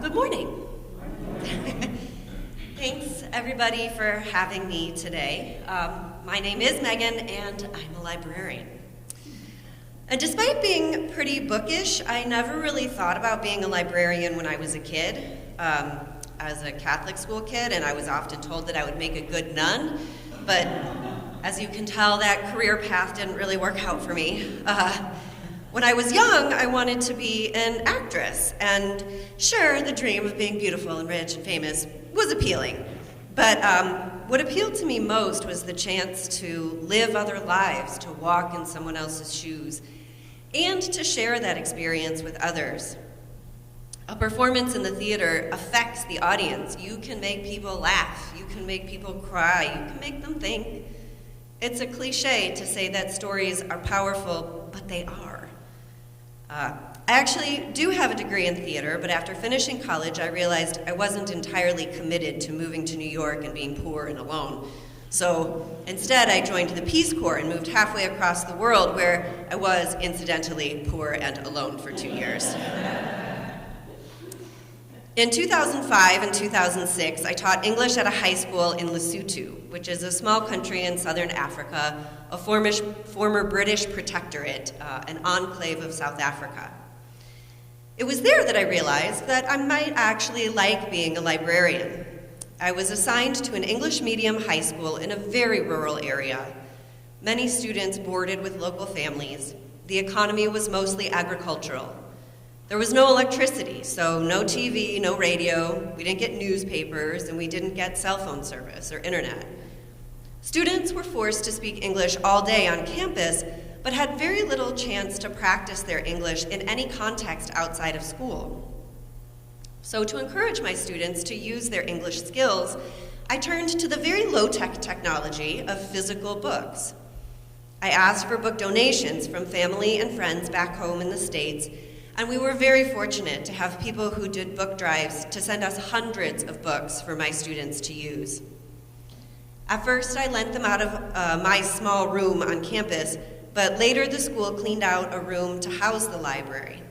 Good morning. Thanks, everybody, for having me today. My name is Megan, and I'm a librarian. And despite being pretty bookish, I never really thought about being a librarian when I was a kid. I was a Catholic school kid, and I was often told that I would make a good nun, but as you can tell, that career path didn't really work out for me. When I was young, I wanted to be an actress, and sure, the dream of being beautiful and rich and famous was appealing. But what appealed to me most was the chance to live other lives, to walk in someone else's shoes, and to share that experience with others. A performance in the theater affects the audience. You can make people laugh, you can make people cry, you can make them think. It's a cliche to say that stories are powerful, but they are. I actually do have a degree in theater, but after finishing college, I realized I wasn't entirely committed to moving to New York and being poor and alone. So instead, I joined the Peace Corps and moved halfway across the world, where I was, incidentally, poor and alone for 2 years. In 2005 and 2006, I taught English at a high school in Lesotho, which is a small country in southern Africa, a former British protectorate, an enclave of South Africa. It was there that I realized that I might actually like being a librarian. I was assigned to an English medium high school in a very rural area. Many students boarded with local families. The economy was mostly agricultural. There was no electricity, so no TV, no radio, we didn't get newspapers, and we didn't get cell phone service or internet. Students were forced to speak English all day on campus, but had very little chance to practice their English in any context outside of school. So to encourage my students to use their English skills, I turned to the very low-tech technology of physical books. I asked for book donations from family and friends back home in the States, and we were very fortunate to have people who did book drives to send us hundreds of books for my students to use. At first, I lent them out of my small room on campus, but later the school cleaned out a room to house the library.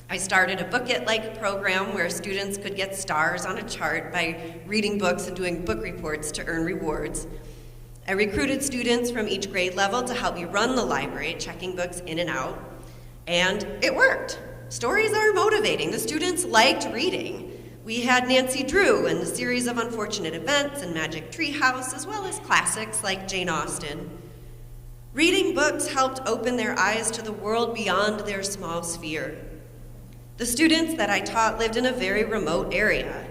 I started a Book It-like program where students could get stars on a chart by reading books and doing book reports to earn rewards. I recruited students from each grade level to help me run the library, checking books in and out. And it worked. Stories are motivating. The students liked reading. We had Nancy Drew and the series of Unfortunate Events and Magic Tree House, as well as classics like Jane Austen. Reading books helped open their eyes to the world beyond their small sphere. The students that I taught lived in a very remote area.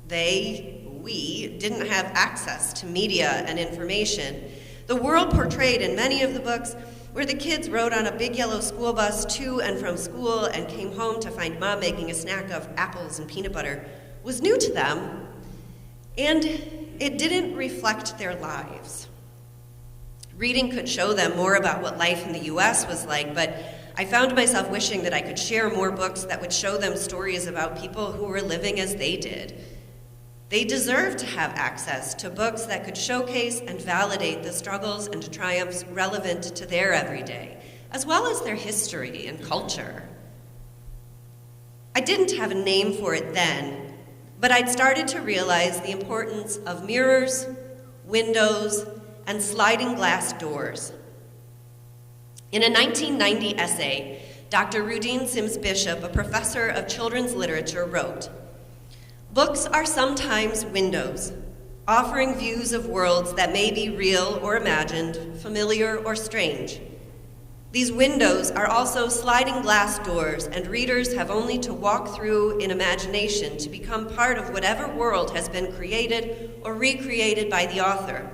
We didn't have access to media and information. The world portrayed in many of the books where the kids rode on a big yellow school bus to and from school and came home to find mom making a snack of apples and peanut butter was new to them, and it didn't reflect their lives. Reading could show them more about what life in the US was like, but I found myself wishing that I could share more books that would show them stories about people who were living as they did. They deserve to have access to books that could showcase and validate the struggles and triumphs relevant to their everyday, as well as their history and culture. I didn't have a name for it then, but I'd started to realize the importance of mirrors, windows, and sliding glass doors. In a 1990 essay, Dr. Rudine Sims Bishop, a professor of children's literature, wrote, "Books are sometimes windows, offering views of worlds that may be real or imagined, familiar or strange. These windows are also sliding glass doors, and readers have only to walk through in imagination to become part of whatever world has been created or recreated by the author.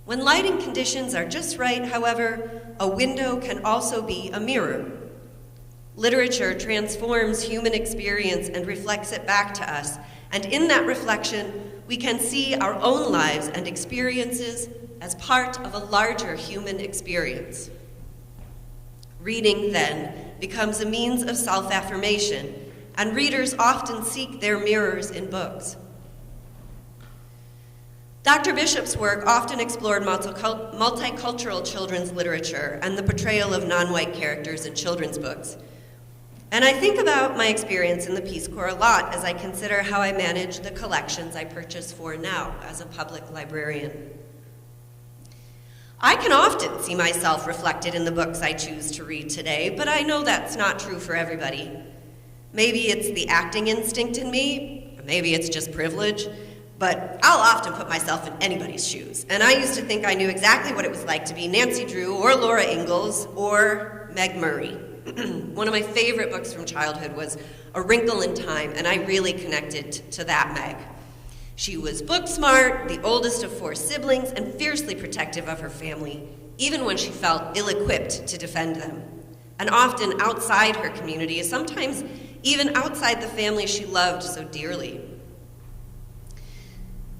When lighting conditions are just right, however, a window can also be a mirror. Literature transforms human experience and reflects it back to us, and in that reflection, we can see our own lives and experiences as part of a larger human experience. Reading, then, becomes a means of self-affirmation, and readers often seek their mirrors in books. Dr. Bishop's work often explored multicultural children's literature and the portrayal of non-white characters in children's books. And I think about my experience in the Peace Corps a lot as I consider how I manage the collections I purchase for now as a public librarian. I can often see myself reflected in the books I choose to read today, but I know that's not true for everybody. Maybe it's the acting instinct in me, or maybe it's just privilege, but I'll often put myself in anybody's shoes. And I used to think I knew exactly what it was like to be Nancy Drew or Laura Ingalls or Meg Murray. One of my favorite books from childhood was A Wrinkle in Time, and I really connected to that Meg. She was book smart, the oldest of 4 siblings, and fiercely protective of her family, even when she felt ill-equipped to defend them. And often outside her community, sometimes even outside the family she loved so dearly.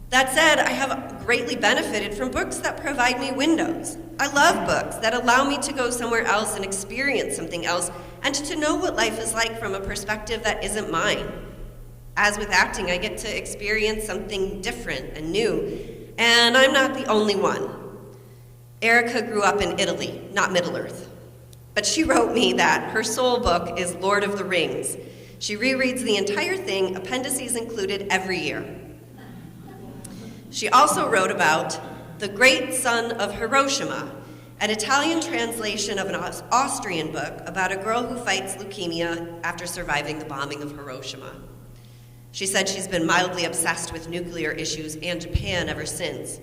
That said, I have greatly benefited from books that provide me windows. I love books that allow me to go somewhere else and experience something else, and to know what life is like from a perspective that isn't mine. As with acting, I get to experience something different and new, and I'm not the only one. Erica grew up in Italy, not Middle-earth, but she wrote me that her soul book is Lord of the Rings. She rereads the entire thing, appendices included, every year. She also wrote about The Great Son of Hiroshima, an Italian translation of an Austrian book about a girl who fights leukemia after surviving the bombing of Hiroshima. She said she's been mildly obsessed with nuclear issues and Japan ever since.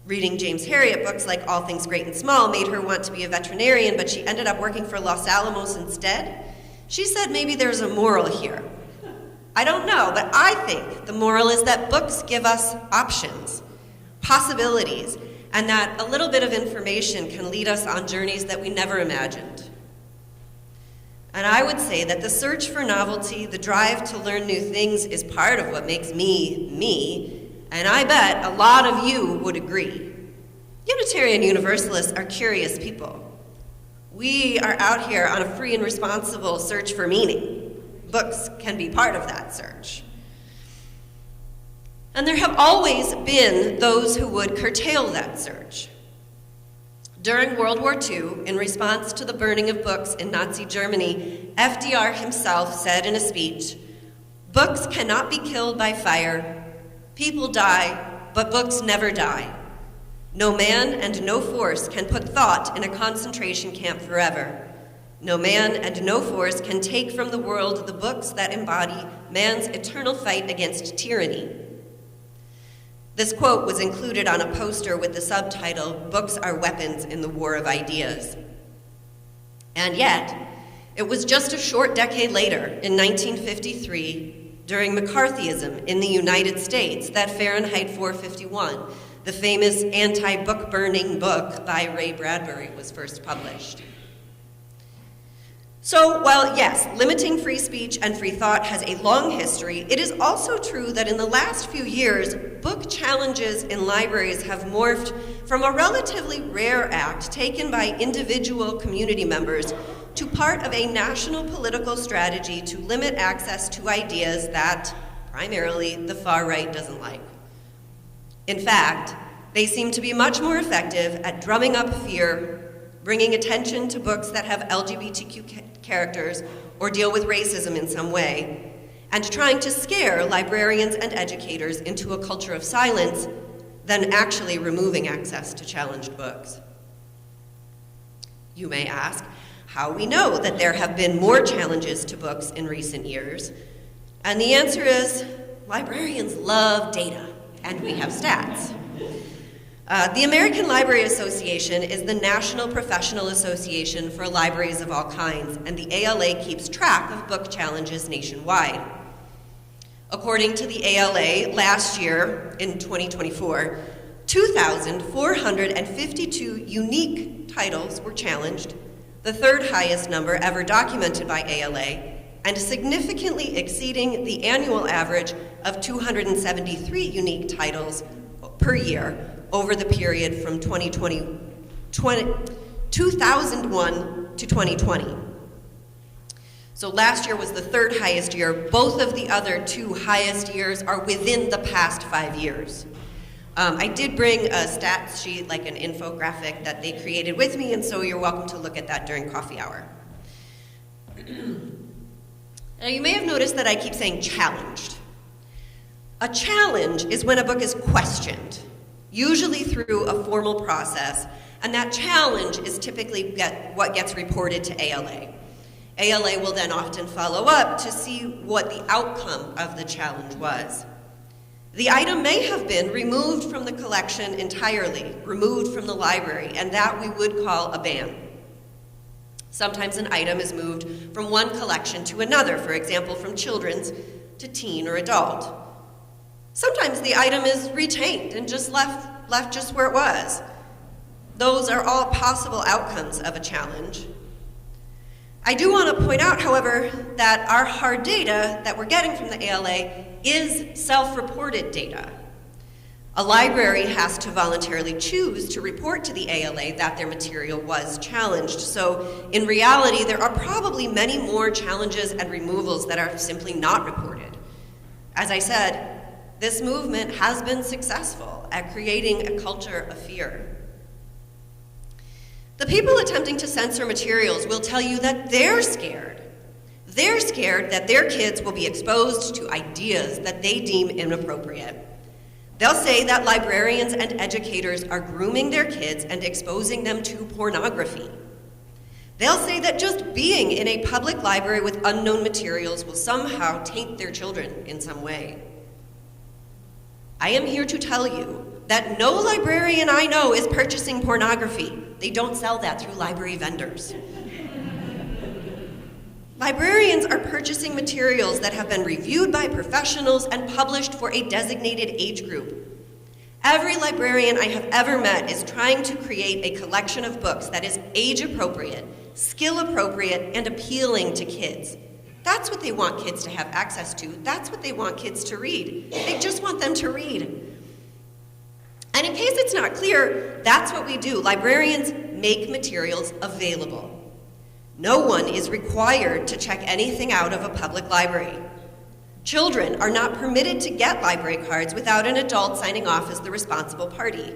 Reading James Herriot books like All Things Great and Small made her want to be a veterinarian, but she ended up working for Los Alamos instead. She said maybe there's a moral here. I don't know, but I think the moral is that books give us options, possibilities, and that a little bit of information can lead us on journeys that we never imagined. And I would say that the search for novelty, the drive to learn new things, is part of what makes me, me, and I bet a lot of you would agree. Unitarian Universalists are curious people. We are out here on a free and responsible search for meaning. Books can be part of that search. And there have always been those who would curtail that search. During World War II, in response to the burning of books in Nazi Germany, FDR himself said in a speech, "Books cannot be killed by fire. People die, but books never die. No man and no force can put thought in a concentration camp forever. No man and no force can take from the world the books that embody man's eternal fight against tyranny." This quote was included on a poster with the subtitle, "Books are Weapons in the War of Ideas." And yet, it was just a short decade later, in 1953, during McCarthyism in the United States, that Fahrenheit 451, the famous anti-book burning book by Ray Bradbury, was first published. So while, yes, limiting free speech and free thought has a long history, it is also true that in the last few years, book challenges in libraries have morphed from a relatively rare act taken by individual community members to part of a national political strategy to limit access to ideas that, primarily, the far right doesn't like. In fact, they seem to be much more effective at drumming up fear, bringing attention to books that have LGBTQ characters or deal with racism in some way, and trying to scare librarians and educators into a culture of silence than actually removing access to challenged books. You may ask how we know that there have been more challenges to books in recent years, and the answer is librarians love data, and we have stats. The American Library Association is the national professional association for libraries of all kinds, and the ALA keeps track of book challenges nationwide. According to the ALA, last year, in 2024, 2,452 unique titles were challenged, the third highest number ever documented by ALA, and significantly exceeding the annual average of 273 unique titles per year over the period from 2001 to 2020. So last year was the third highest year. Both of the other two highest years are within the past 5 years. I did bring a stats sheet, like an infographic that they created with me, and so you're welcome to look at that during coffee hour. Now, you may have noticed that I keep saying challenged. A challenge is when a book is questioned, usually through a formal process, and that challenge is typically what gets reported to ALA. ALA will then often follow up to see what the outcome of the challenge was. The item may have been removed from the collection entirely, removed from the library, and that we would call a ban. Sometimes an item is moved from one collection to another, for example, from children's to teen or adult. Sometimes the item is retained and just left just where it was. Those are all possible outcomes of a challenge. I do want to point out, however, that our hard data that we're getting from the ALA is self-reported data. A library has to voluntarily choose to report to the ALA that their material was challenged. So in reality, there are probably many more challenges and removals that are simply not reported. As I said, this movement has been successful at creating a culture of fear. The people attempting to censor materials will tell you that they're scared. They're scared that their kids will be exposed to ideas that they deem inappropriate. They'll say that librarians and educators are grooming their kids and exposing them to pornography. They'll say that just being in a public library with unknown materials will somehow taint their children in some way. I am here to tell you that no librarian I know is purchasing pornography. They don't sell that through library vendors. Librarians are purchasing materials that have been reviewed by professionals and published for a designated age group. Every librarian I have ever met is trying to create a collection of books that is age-appropriate, skill-appropriate, and appealing to kids. That's what they want kids to have access to. That's what they want kids to read. They just want them to read. And in case it's not clear, that's what we do. Librarians make materials available. No one is required to check anything out of a public library. Children are not permitted to get library cards without an adult signing off as the responsible party.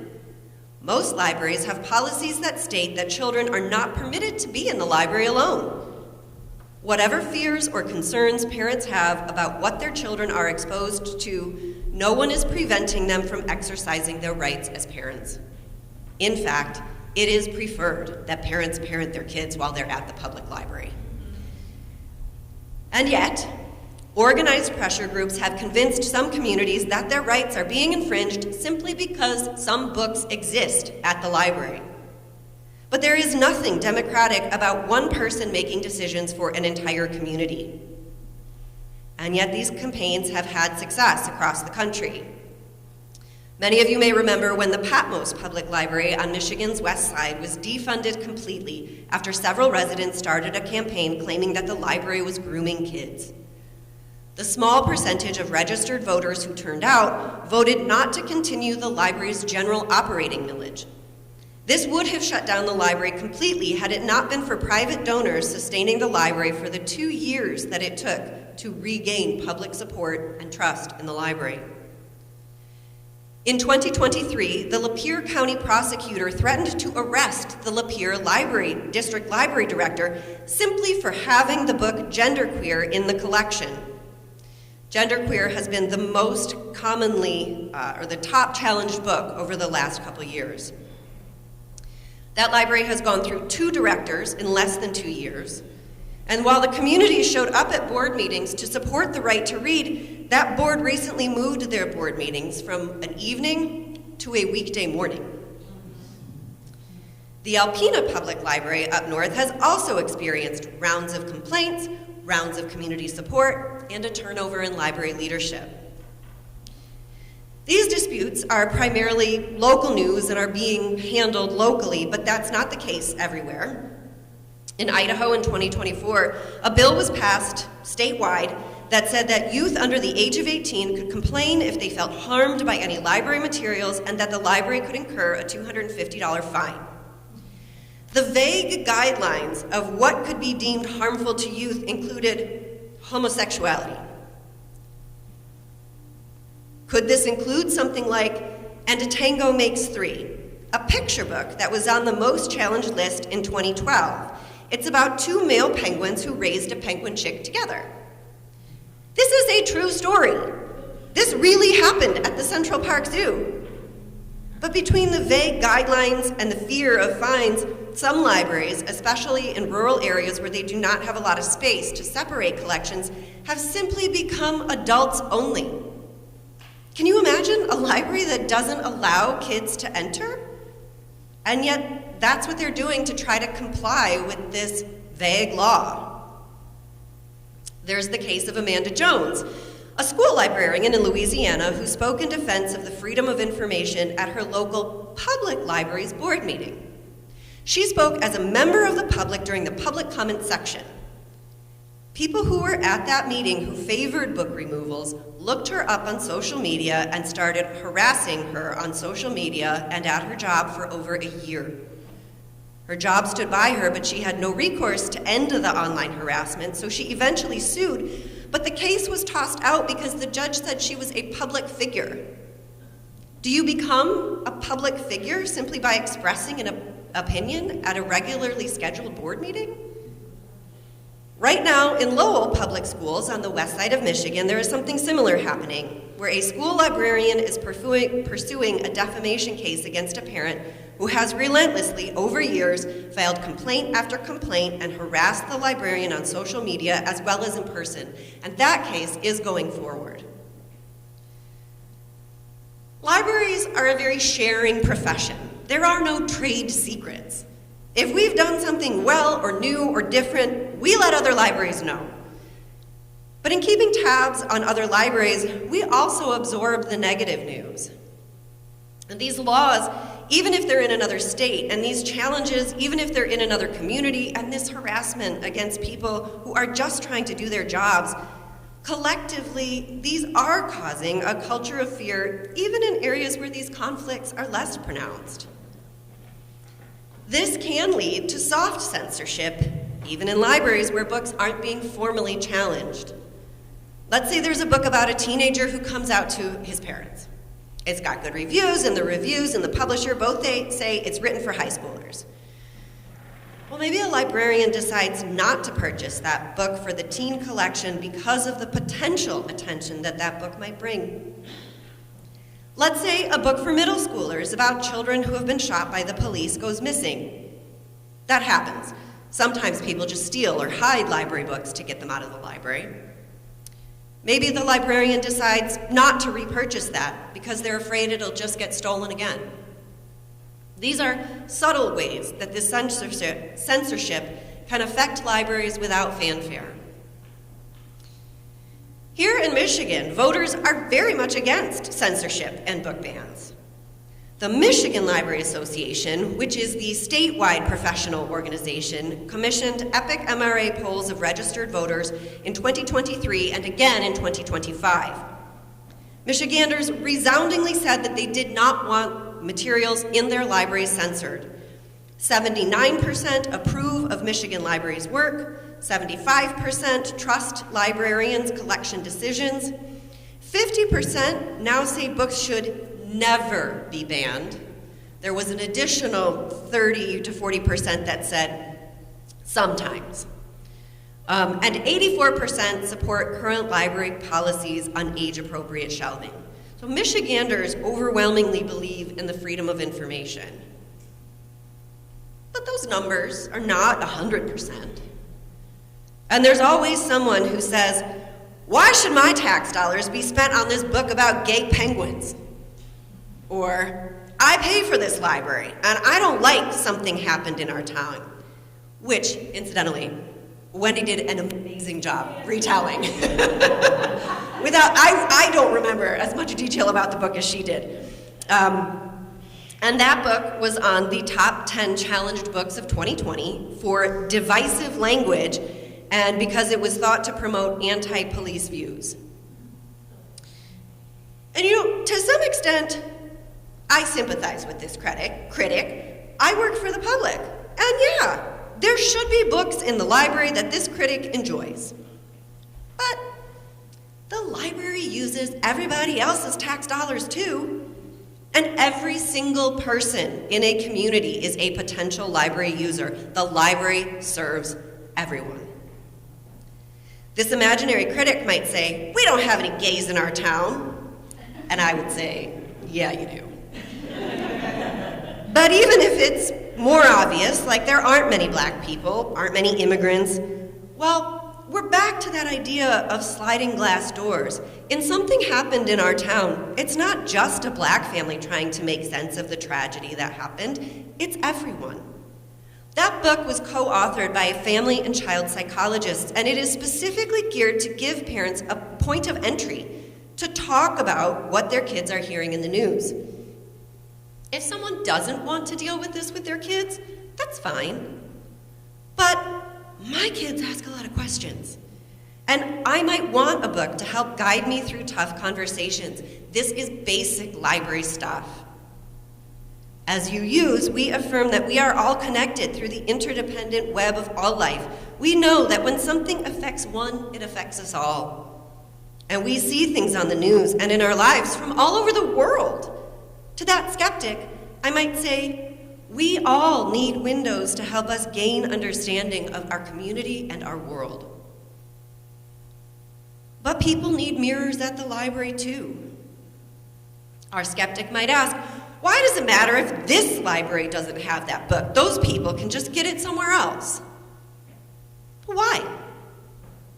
Most libraries have policies that state that children are not permitted to be in the library alone. Whatever fears or concerns parents have about what their children are exposed to, no one is preventing them from exercising their rights as parents. In fact, it is preferred that parents parent their kids while they're at the public library. And yet, organized pressure groups have convinced some communities that their rights are being infringed simply because some books exist at the library. But there is nothing democratic about one person making decisions for an entire community. And yet these campaigns have had success across the country. Many of you may remember when the Patmos Public Library on Michigan's west side was defunded completely after several residents started a campaign claiming that the library was grooming kids. The small percentage of registered voters who turned out voted not to continue the library's general operating millage. This would have shut down the library completely had it not been for private donors sustaining the library for the 2 years that it took to regain public support and trust in the library. In 2023, the Lapeer County prosecutor threatened to arrest the Lapeer District Library Director simply for having the book Genderqueer in the collection. Genderqueer has been the most commonly, or the top challenged book over the last couple years. That library has gone through 2 directors in less than 2 years. And while the community showed up at board meetings to support the right to read, that board recently moved their board meetings from an evening to a weekday morning. The Alpena Public Library up north has also experienced rounds of complaints, rounds of community support, and a turnover in library leadership. These disputes are primarily local news and are being handled locally, but that's not the case everywhere. In Idaho in 2024, a bill was passed statewide that said that youth under the age of 18 could complain if they felt harmed by any library materials and that the library could incur a $250 fine. The vague guidelines of what could be deemed harmful to youth included homosexuality. Could this include something like And a Tango Makes Three, a picture book that was on the most challenged list in 2012? It's about 2 male penguins who raised a penguin chick together. This is a true story. This really happened at the Central Park Zoo. But between the vague guidelines and the fear of fines, some libraries, especially in rural areas where they do not have a lot of space to separate collections, have simply become adults only. Can you imagine a library that doesn't allow kids to enter? And yet, that's what they're doing to try to comply with this vague law. There's the case of Amanda Jones, a school librarian in Louisiana who spoke in defense of the freedom of information at her local public library's board meeting. She spoke as a member of the public during the public comment section. People who were at that meeting who favored book removals looked her up on social media and started harassing her on social media and at her job for over a year. Her job stood by her, but she had no recourse to end the online harassment, so she eventually sued, but the case was tossed out because the judge said she was a public figure. Do you become a public figure simply by expressing an opinion at a regularly scheduled board meeting? Right now, in Lowell Public Schools on the west side of Michigan, there is something similar happening, where a school librarian is pursuing a defamation case against a parent who has relentlessly, over years, filed complaint after complaint and harassed the librarian on social media as well as in person. And that case is going forward. Libraries are a very sharing profession. There are no trade secrets. If we've done something well or new or different, we let other libraries know. But in keeping tabs on other libraries, we also absorb the negative news. And these laws, even if they're in another state, and these challenges, even if they're in another community, and this harassment against people who are just trying to do their jobs, collectively, these are causing a culture of fear, even in areas where these conflicts are less pronounced. This can lead to soft censorship, even in libraries where books aren't being formally challenged. Let's say there's a book about a teenager who comes out to his parents. It's got good reviews, and the reviews and the publisher both say it's written for high schoolers. Well, maybe a librarian decides not to purchase that book for the teen collection because of the potential attention that that book might bring. Let's say a book for middle schoolers about children who have been shot by the police goes missing. That happens. Sometimes people just steal or hide library books to get them out of the library. Maybe the librarian decides not to repurchase that because they're afraid it'll just get stolen again. These are subtle ways that this censorship can affect libraries without fanfare. Here in Michigan, voters are very much against censorship and book bans. The Michigan Library Association, which is the statewide professional organization, commissioned epic MRA polls of registered voters in 2023 and again in 2025. Michiganders resoundingly said that they did not want materials in their libraries censored. 79% approve of Michigan Libraries' work, 75% trust librarians' collection decisions, 50% now say books should never be banned. There was an additional 30 to 40% that said sometimes. And 84% support current library policies on age-appropriate shelving. So Michiganders overwhelmingly believe in the freedom of information. But those numbers are not 100%. And there's always someone who says, why should my tax dollars be spent on this book about gay penguins? Or, I pay for this library, and I don't like something happened in our town. Which, incidentally, Wendy did an amazing job retelling. I don't remember as much detail about the book as she did. And that book was on the top 10 challenged books of 2020 for divisive language and because it was thought to promote anti-police views. And to some extent, I sympathize with this critic. I work for the public. And yeah, there should be books in the library that this critic enjoys. But the library uses everybody else's tax dollars too. And every single person in a community is a potential library user. The library serves everyone. This imaginary critic might say, "We don't have any gays in our town." And I would say, "Yeah, you do." But even if it's more obvious, like there aren't many black people, aren't many immigrants, well, we're back to that idea of sliding glass doors. And something happened in our town. It's not just a black family trying to make sense of the tragedy that happened, it's everyone. That book was co-authored by a family and child psychologist, and it is specifically geared to give parents a point of entry to talk about what their kids are hearing in the news. If someone doesn't want to deal with this with their kids, that's fine. But my kids ask a lot of questions, and I might want a book to help guide me through tough conversations. This is basic library stuff. As you use, we affirm that we are all connected through the interdependent web of all life. We know that when something affects one, it affects us all. And we see things on the news and in our lives from all over the world. To that skeptic, I might say, we all need windows to help us gain understanding of our community and our world. But people need mirrors at the library too. Our skeptic might ask, why does it matter if this library doesn't have that book? Those people can just get it somewhere else. But why?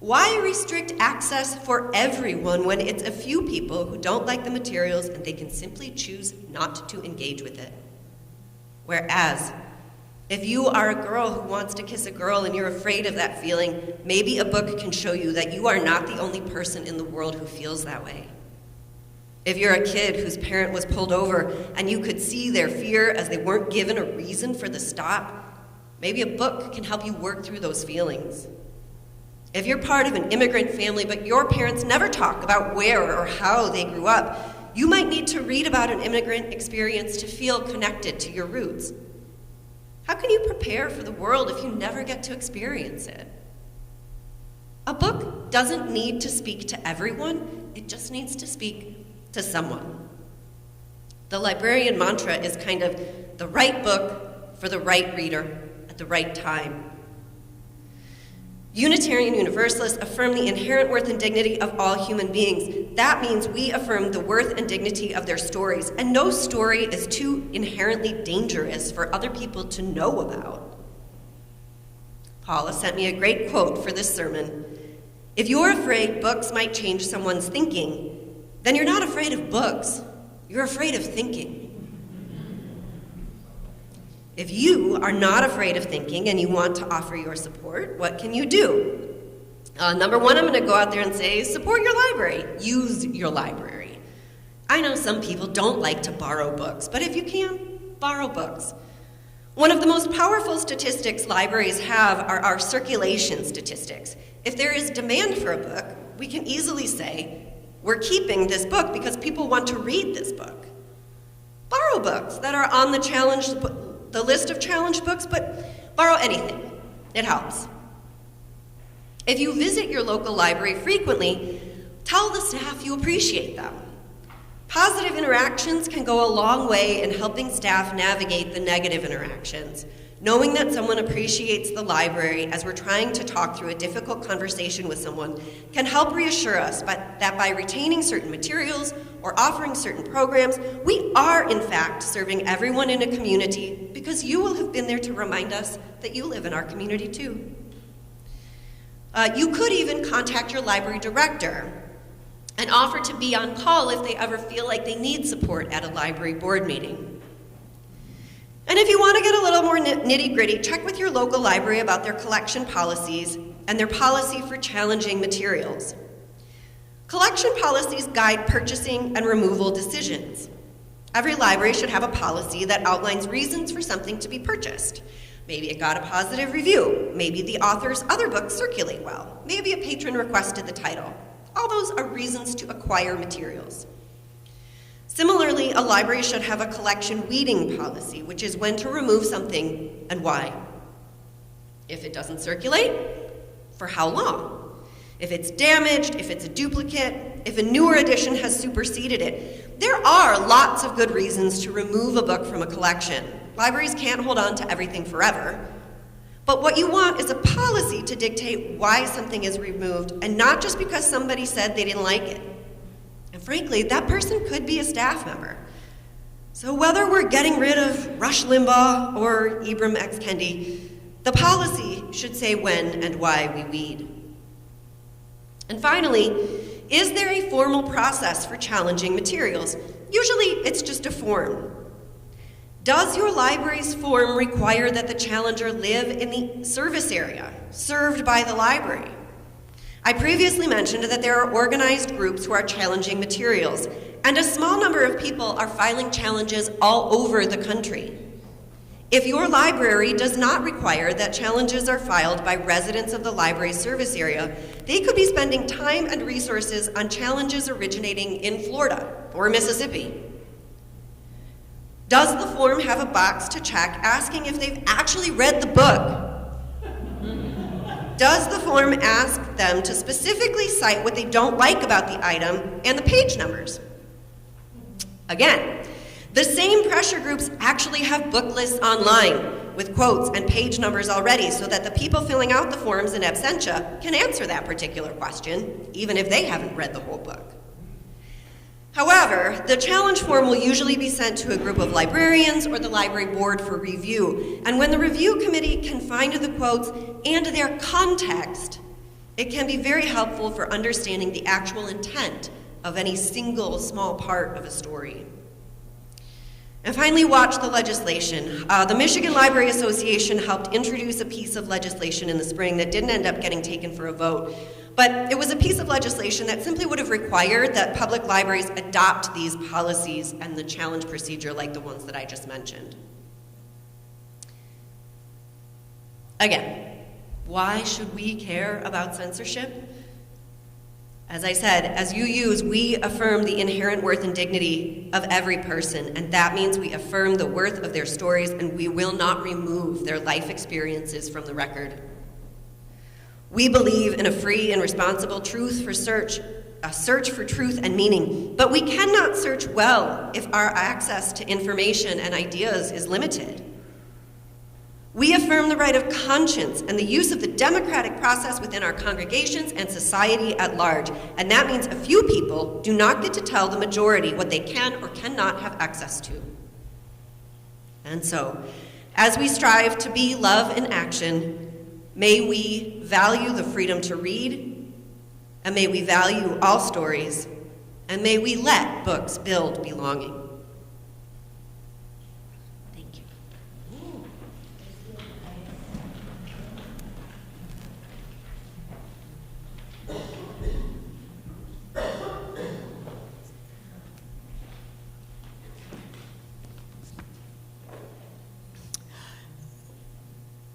Why restrict access for everyone when it's a few people who don't like the materials and they can simply choose not to engage with it? Whereas, if you are a girl who wants to kiss a girl and you're afraid of that feeling, maybe a book can show you that you are not the only person in the world who feels that way. If you're a kid whose parent was pulled over and you could see their fear as they weren't given a reason for the stop, maybe a book can help you work through those feelings. If you're part of an immigrant family but your parents never talk about where or how they grew up, you might need to read about an immigrant experience to feel connected to your roots. How can you prepare for the world if you never get to experience it? A book doesn't need to speak to everyone, it just needs to speak to someone. The librarian mantra is kind of the right book for the right reader at the right time. Unitarian Universalists affirm the inherent worth and dignity of all human beings. That means we affirm the worth and dignity of their stories, and no story is too inherently dangerous for other people to know about. Paula sent me a great quote for this sermon. If you're afraid books might change someone's thinking, then you're not afraid of books, you're afraid of thinking. If you are not afraid of thinking and you want to offer your support, what can you do? Number one, I'm going to go out there and say, support your library. Use your library. I know some people don't like to borrow books, but if you can, borrow books. One of the most powerful statistics libraries have are our circulation statistics. If there is demand for a book, we can easily say, we're keeping this book because people want to read this book. Borrow books that are on the list of challenged books, but borrow anything. It helps. If you visit your local library frequently, tell the staff you appreciate them. Positive interactions can go a long way in helping staff navigate the negative interactions. Knowing that someone appreciates the library as we're trying to talk through a difficult conversation with someone can help reassure us that by retaining certain materials or offering certain programs, we are in fact serving everyone in a community because you will have been there to remind us that you live in our community too. You could even contact your library director and offer to be on call if they ever feel like they need support at a library board meeting. And if you want to get a little more nitty-gritty, check with your local library about their collection policies and their policy for challenging materials. Collection policies guide purchasing and removal decisions. Every library should have a policy that outlines reasons for something to be purchased. Maybe it got a positive review. Maybe the author's other books circulate well. Maybe a patron requested the title. All those are reasons to acquire materials. Similarly, a library should have a collection weeding policy, which is when to remove something and why. If it doesn't circulate, for how long? If it's damaged, if it's a duplicate, if a newer edition has superseded it. There are lots of good reasons to remove a book from a collection. Libraries can't hold on to everything forever. But what you want is a policy to dictate why something is removed, and not just because somebody said they didn't like it. And frankly, that person could be a staff member. So whether we're getting rid of Rush Limbaugh or Ibram X. Kendi, the policy should say when and why we weed. And finally, is there a formal process for challenging materials? Usually it's just a form. Does your library's form require that the challenger live in the service area served by the library? I previously mentioned that there are organized groups who are challenging materials, and a small number of people are filing challenges all over the country. If your library does not require that challenges are filed by residents of the library's service area, they could be spending time and resources on challenges originating in Florida or Mississippi. Does the form have a box to check asking if they've actually read the book? Does the form ask them to specifically cite what they don't like about the item and the page numbers? Again, the same pressure groups actually have book lists online with quotes and page numbers already so that the people filling out the forms in absentia can answer that particular question, even if they haven't read the whole book. However, the challenge form will usually be sent to a group of librarians or the library board for review. And when the review committee can find the quotes and their context, it can be very helpful for understanding the actual intent of any single small part of a story. And finally, watch the legislation. The Michigan Library Association helped introduce a piece of legislation in the spring that didn't end up getting taken for a vote. But it was a piece of legislation that simply would have required that public libraries adopt these policies and the challenge procedure like the ones that I just mentioned. Again, why should we care about censorship? As I said, as you use, we affirm the inherent worth and dignity of every person, and that means we affirm the worth of their stories, and we will not remove their life experiences from the record. We believe in a free and responsible a search for truth and meaning, but we cannot search well if our access to information and ideas is limited. We affirm the right of conscience and the use of the democratic process within our congregations and society at large, and that means a few people do not get to tell the majority what they can or cannot have access to. And so, as we strive to be love in action, may we value the freedom to read, and may we value all stories, and may we let books build belonging. Thank you.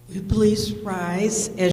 Will you please rise as